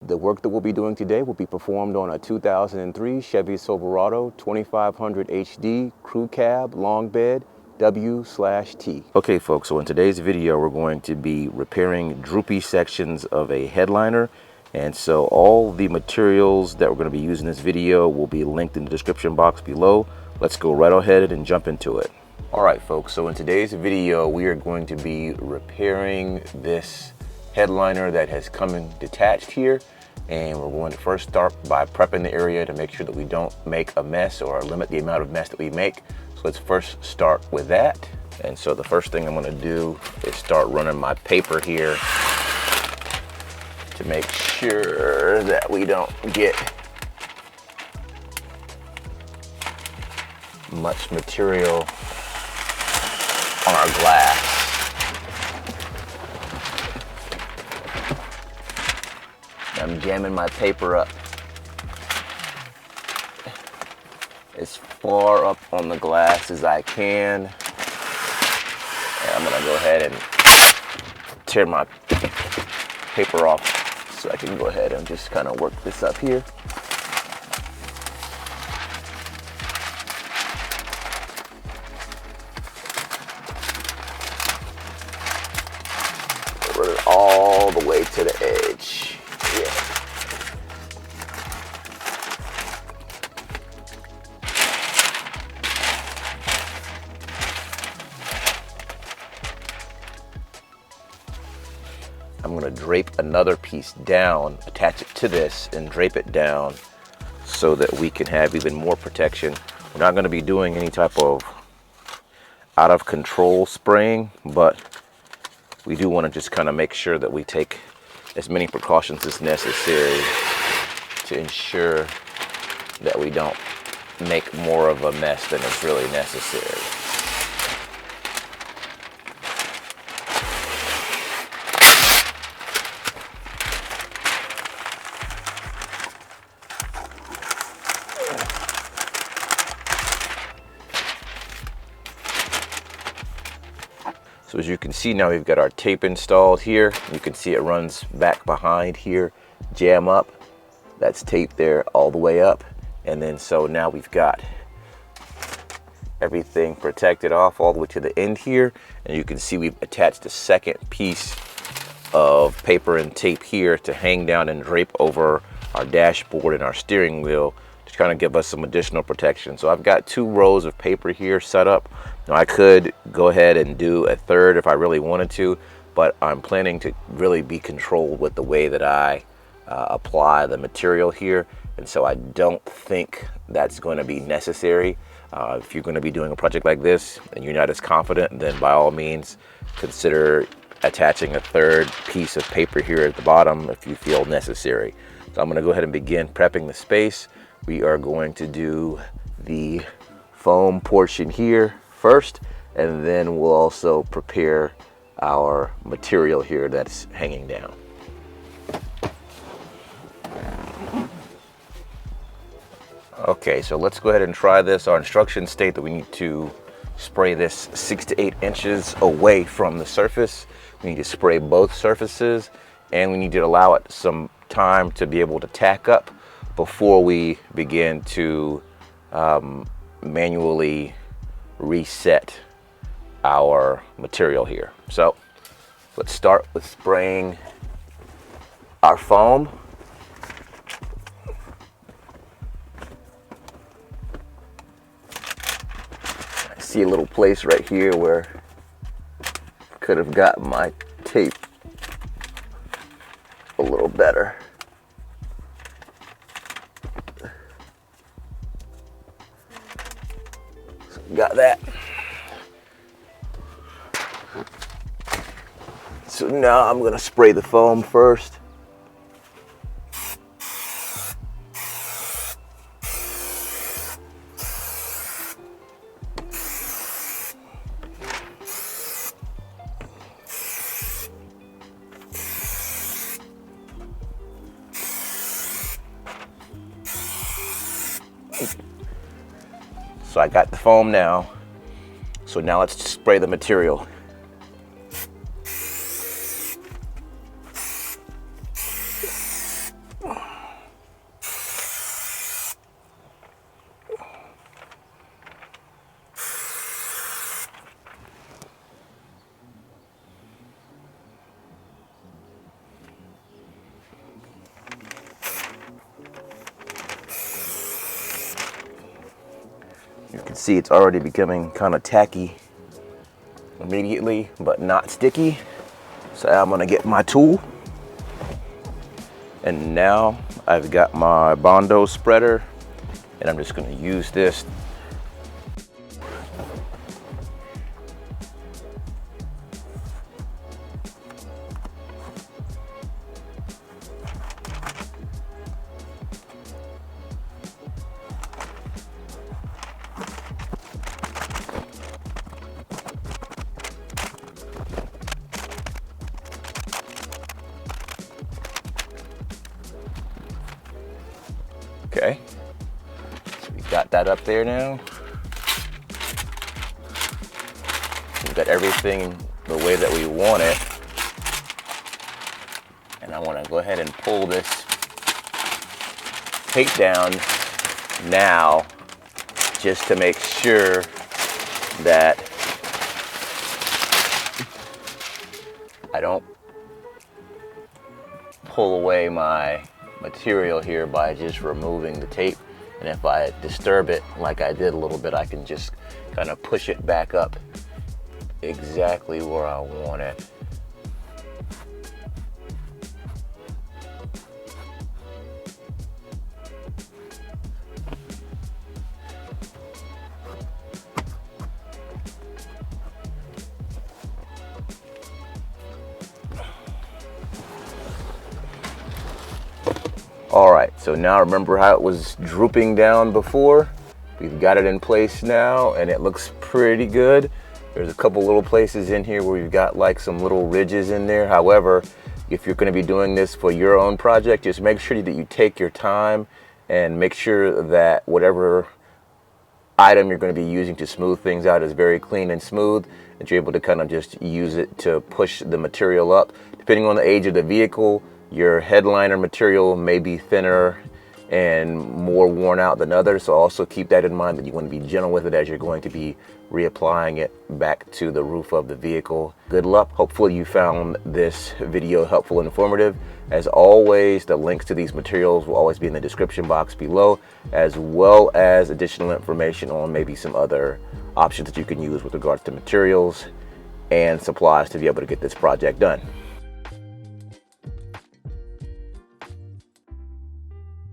The work that we'll be doing today will be performed on a 2003 Chevy Silverado 2500 HD Crew Cab Long Bed W/T. Okay folks, so in today's video we're going to be repairing droopy sections of a headliner, and so all the materials that we're going to be using in this video will be linked in the description box below. Let's go right ahead and jump into it. Alright folks, so in today's video we are going to be repairing this headliner that has come in detached here, and we're going to first start by prepping the area to make sure that we don't make a mess or limit the amount of mess that we make. So let's first start with that. And so the first thing I'm going to do is start running my paper here to make sure that we don't get much material on our glass. I'm jamming my paper up as far up on the glass as I can. And I'm gonna go ahead and tear my paper off so I can go ahead and just kind of work this up here. Run it all the way to the edge. Yeah. I'm going to drape another piece down, attach it to this, and drape it down so that we can have even more protection. We're not going to be doing any type of out of control spraying, but we do want to just kind of make sure that we take as many precautions as necessary to ensure that we don't make more of a mess than is really necessary. So as you can see now, we've got our tape installed here. You can see it runs back behind here, jam up. That's tape there all the way up. And then so now we've got everything protected off all the way to the end here. And you can see we've attached a second piece of paper and tape here to hang down and drape over our dashboard and our steering wheel to kind of give us some additional protection. So I've got 2 rows of paper here set up. Now I could go ahead and do a third if I really wanted to, but I'm planning to really be controlled with the way that I apply the material here, and so I don't think that's going to be necessary. If you're going to be doing a project like this and you're not as confident, then by all means consider attaching a third piece of paper here at the bottom if you feel necessary. So I'm going to go ahead and begin prepping the space. We are going to do the foam portion here first, and then we'll also prepare our material here that's hanging down. Okay, so let's go ahead and try this. Our instructions state that we need to spray this 6 to 8 inches away from the surface. We need to spray both surfaces, and we need to allow it some time to be able to tack up before we begin to manually reset our material here. So let's start with spraying our foam. I see a little place right here where I could have got my tape a little better. So got that. So now I'm going to spray the foam first. So I got the foam now. So now let's spray the material. You can see it's already becoming kind of tacky immediately, but not sticky. So I'm gonna get my tool. And now I've got my Bondo spreader, and I'm just gonna use this. Okay, so we got that up there now. We've got everything the way that we want it. And I want to go ahead and pull this tape down now, just to make sure that I don't pull away my material here by just removing the tape. And if I disturb it like I did a little bit, I can just kind of push it back up exactly where I want it. All right, so now remember how it was drooping down before? We've got it in place now, and it looks pretty good. There's a couple little places in here where you've got like some little ridges in there. However, if you're going to be doing this for your own project, just make sure that you take your time and make sure that whatever item you're going to be using to smooth things out is very clean and smooth, that you're able to kind of just use it to push the material up. Depending on the age of the vehicle, your headliner material may be thinner and more worn out than others, so also keep that in mind, that you want to be gentle with it as you're going to be reapplying it back to the roof of the vehicle. Good luck. Hopefully you found this video helpful and informative. As always, the links to these materials will always be in the description box below, as well as additional information on maybe some other options that you can use with regards to materials and supplies to be able to get this project done.